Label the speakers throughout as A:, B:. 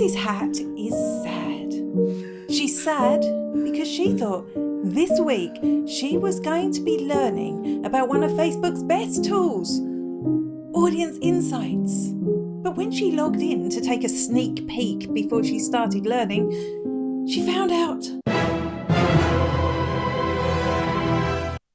A: Mrs. Hat is sad. She's sad because she thought this week she was going to be learning about one of Facebook's best tools, Audience Insights. But when she logged in to take a sneak peek before she started learning, she found out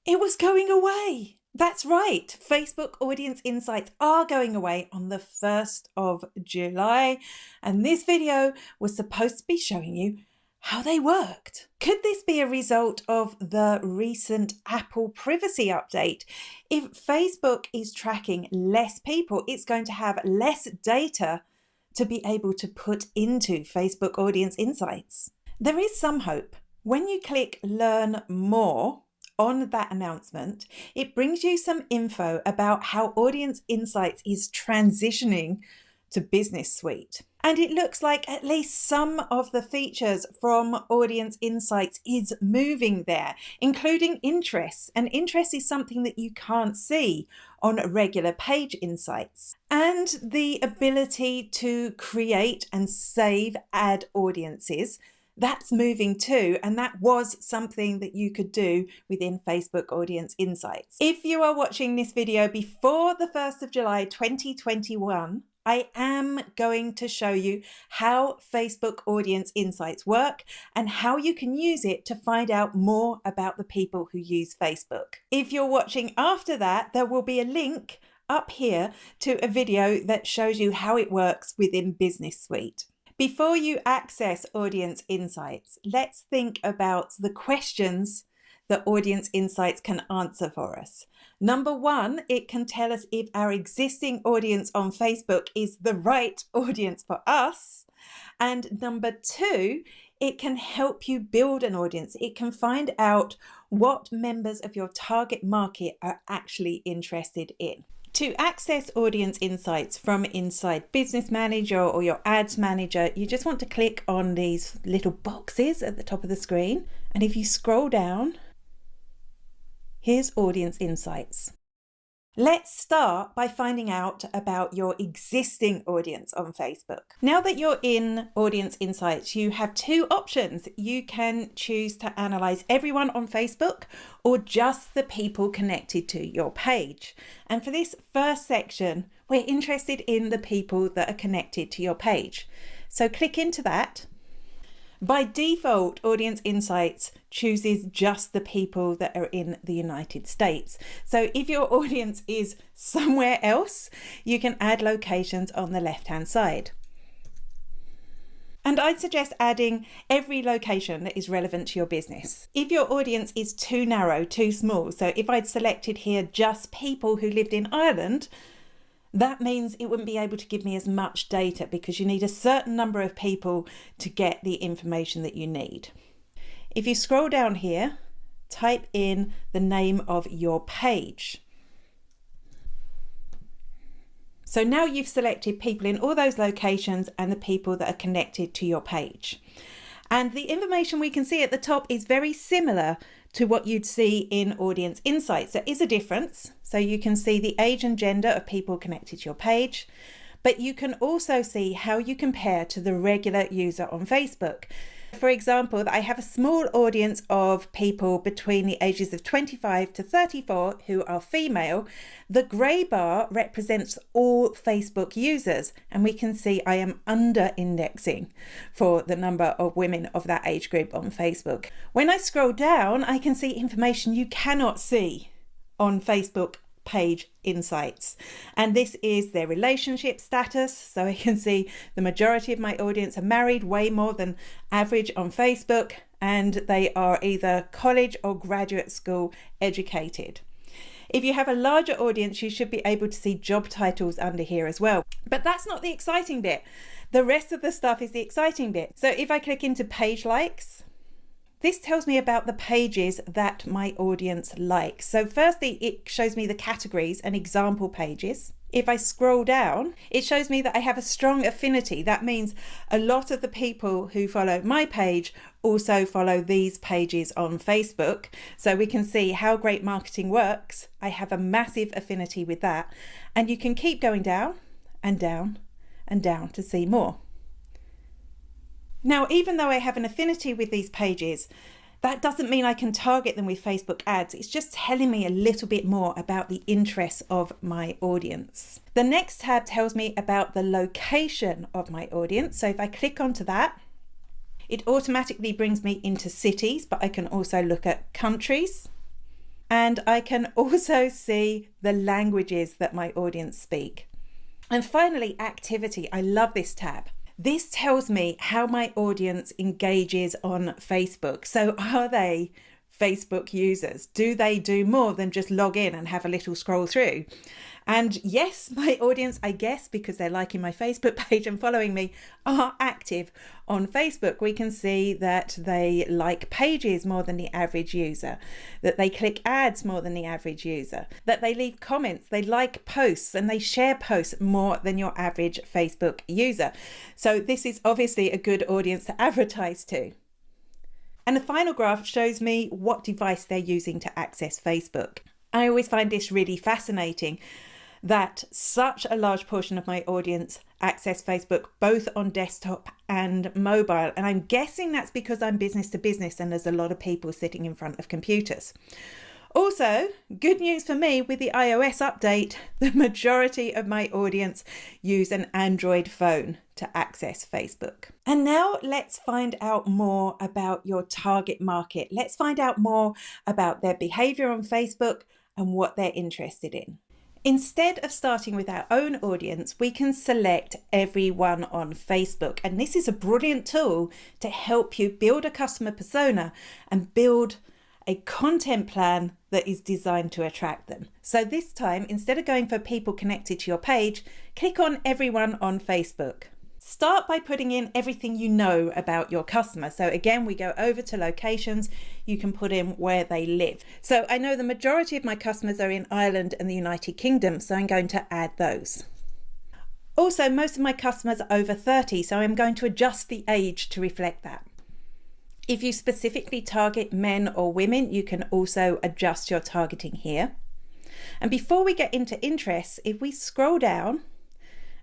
A: it was going away. That's right, Facebook Audience Insights are going away on the 1st of July, and this video was supposed to be showing you how they worked. Could this be a result of the recent Apple privacy update? If Facebook is tracking less people, it's going to have less data to be able to put into Facebook Audience Insights. There is some hope. When you click Learn More on that announcement, it brings you some info about how Audience Insights is transitioning to Business Suite. And it looks like at least some of the features from Audience Insights is moving there, including interests. And interest is something that you can't see on regular page insights. And the ability to create and save ad audiences, that's moving too, and that was something that you could do within Facebook Audience Insights. If you are watching this video before the 1st of July 2021, I am going to show you how Facebook Audience Insights work and how you can use it to find out more about the people who use Facebook. If you're watching after that, there will be a link up here to a video that shows you how it works within Business Suite. Before you access Audience Insights, let's think about the questions that Audience Insights can answer for us. Number one, it can tell us if our existing audience on Facebook is the right audience for us. And number two, it can help you build an audience. It can find out what members of your target market are actually interested in. To access Audience Insights from inside Business Manager or your Ads Manager, you just want to click on these little boxes at the top of the screen. And if you scroll down, here's Audience Insights. Let's start by finding out about your existing audience on Facebook. Now that you're in Audience Insights, you have two options. You can choose to analyze everyone on Facebook or just the people connected to your page. And for this first section, we're interested in the people that are connected to your page. So click into that. By default, Audience Insights chooses just the people that are in the United States. So if your audience is somewhere else, you can add locations on the left-hand side. And I'd suggest adding every location that is relevant to your business. If your audience is too narrow, too small, so if I'd selected here just people who lived in Ireland, that means it wouldn't be able to give me as much data because you need a certain number of people to get the information that you need. If you scroll down here, type in the name of your page. So now you've selected people in all those locations and the people that are connected to your page. And the information we can see at the top is very similar to what you'd see in Audience Insights. There is a difference. So you can see the age and gender of people connected to your page, but you can also see how you compare to the regular user on Facebook. For example, I have a small audience of people between the ages of 25 to 34 who are female. The grey bar represents all Facebook users, and we can see I am under indexing for the number of women of that age group on Facebook. When I scroll down, I can see information you cannot see on Facebook page insights, and this is their relationship status. So I can see the majority of my audience are married, way more than average on Facebook, and they are either college or graduate school educated. If you have a larger audience, you should be able to see job titles under here as well. But that's not the exciting bit. The rest of the stuff is the exciting bit. So if I click into page likes, this tells me about the pages that my audience likes. So firstly, it shows me the categories and example pages. If I scroll down, it shows me that I have a strong affinity. That means a lot of the people who follow my page also follow these pages on Facebook. So we can see how great marketing works. I have a massive affinity with that. And you can keep going down and down and down to see more. Now, even though I have an affinity with these pages, that doesn't mean I can target them with Facebook ads. It's just telling me a little bit more about the interests of my audience. The next tab tells me about the location of my audience. So if I click onto that, it automatically brings me into cities, but I can also look at countries. And I can also see the languages that my audience speak. And finally, activity. I love this tab. This tells me how my audience engages on Facebook. So are they Facebook users? Do they do more than just log in and have a little scroll through? And yes, my audience, I guess, because they're liking my Facebook page and following me, are active on Facebook. We can see that they like pages more than the average user, that they click ads more than the average user, that they leave comments, they like posts, and they share posts more than your average Facebook user. So this is obviously a good audience to advertise to. And the final graph shows me what device they're using to access Facebook. I always find this really fascinating, that such a large portion of my audience access Facebook both on desktop and mobile. And I'm guessing that's because I'm business to business and there's a lot of people sitting in front of computers. Also, good news for me, with the iOS update, the majority of my audience use an Android phone to access Facebook. And now let's find out more about your target market. Let's find out more about their behavior on Facebook and what they're interested in. Instead of starting with our own audience, we can select everyone on Facebook. And this is a brilliant tool to help you build a customer persona and build a content plan that is designed to attract them. So this time, instead of going for people connected to your page, click on everyone on Facebook. Start by putting in everything you know about your customer. So again, we go over to locations. You can put in where they live. So I know the majority of my customers are in Ireland and the United Kingdom, so I'm going to add those. Also, most of my customers are over 30, so I'm going to adjust the age to reflect that. If you specifically target men or women, you can also adjust your targeting here. And before we get into interests, if we scroll down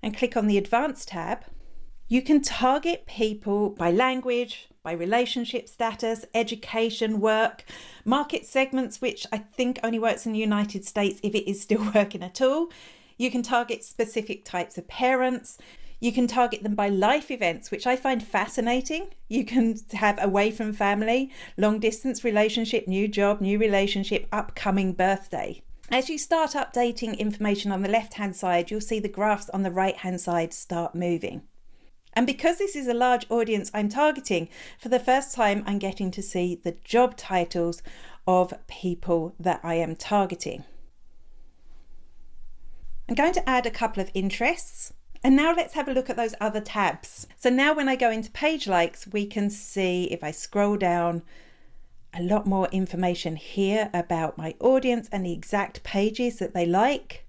A: and click on the Advanced tab, you can target people by language, by relationship status, education, work, market segments, which I think only works in the United States if it is still working at all. You can target specific types of parents. You can target them by life events, which I find fascinating. You can have away from family, long distance relationship, new job, new relationship, upcoming birthday. As you start updating information on the left-hand side, you'll see the graphs on the right-hand side start moving. And because this is a large audience I'm targeting, for the first time, I'm getting to see the job titles of people that I am targeting. I'm going to add a couple of interests. And now let's have a look at those other tabs. So now when I go into page likes, we can see, if I scroll down, a lot more information here about my audience and the exact pages that they like.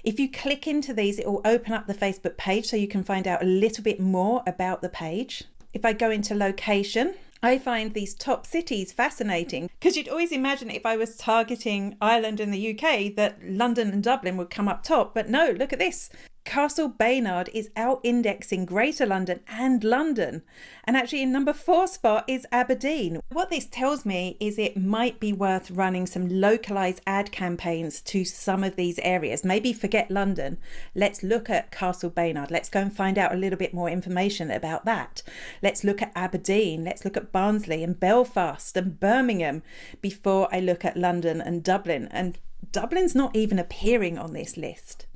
A: If you click into these, it will open up the Facebook page so you can find out a little bit more about the page. If I go into location, I find these top cities fascinating, because you'd always imagine if I was targeting Ireland and the UK that London and Dublin would come up top. But no, look at this. Castle Baynard is out-indexing Greater London and London. And actually in number 4 spot is Aberdeen. What this tells me is it might be worth running some localized ad campaigns to some of these areas. Maybe forget London. Let's look at Castle Baynard. Let's go and find out a little bit more information about that. Let's look at Aberdeen. Let's look at Barnsley and Belfast and Birmingham before I look at London and Dublin. And Dublin's not even appearing on this list.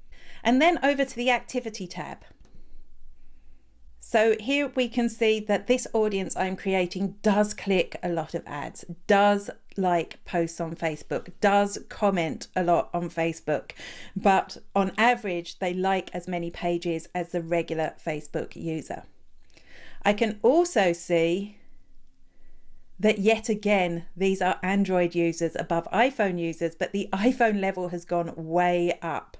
A: And then over to the activity tab. So here we can see that this audience I'm creating does click a lot of ads, does like posts on Facebook, does comment a lot on Facebook, but on average, they like as many pages as the regular Facebook user. I can also see that yet again, these are Android users above iPhone users, but the iPhone level has gone way up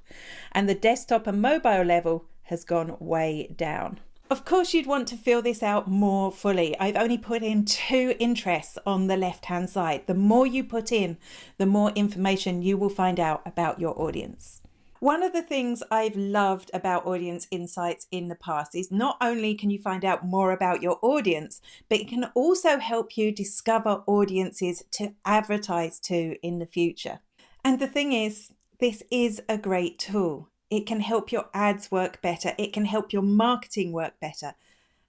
A: and the desktop and mobile level has gone way down. Of course, you'd want to fill this out more fully. I've only put in 2 interests on the left-hand side. The more you put in, the more information you will find out about your audience. One of the things I've loved about Audience Insights in the past is not only can you find out more about your audience, but it can also help you discover audiences to advertise to in the future. And the thing is, this is a great tool. It can help your ads work better. It can help your marketing work better.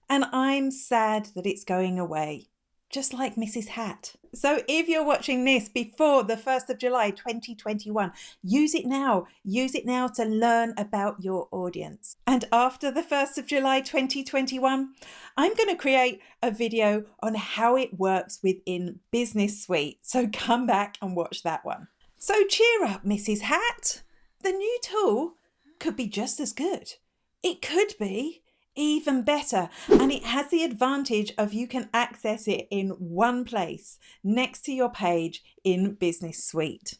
A: And I'm sad that it's going away, just like Mrs. Hat. So if you're watching this before the 1st of July 2021, use it now. Use it now to learn about your audience. And after the 1st of July 2021, I'm going to create a video on how it works within Business Suite. So come back and watch that one. So cheer up, Mrs. Hat. The new tool could be just as good. It could be even better, and it has the advantage of you can access it in one place next to your page in Business Suite.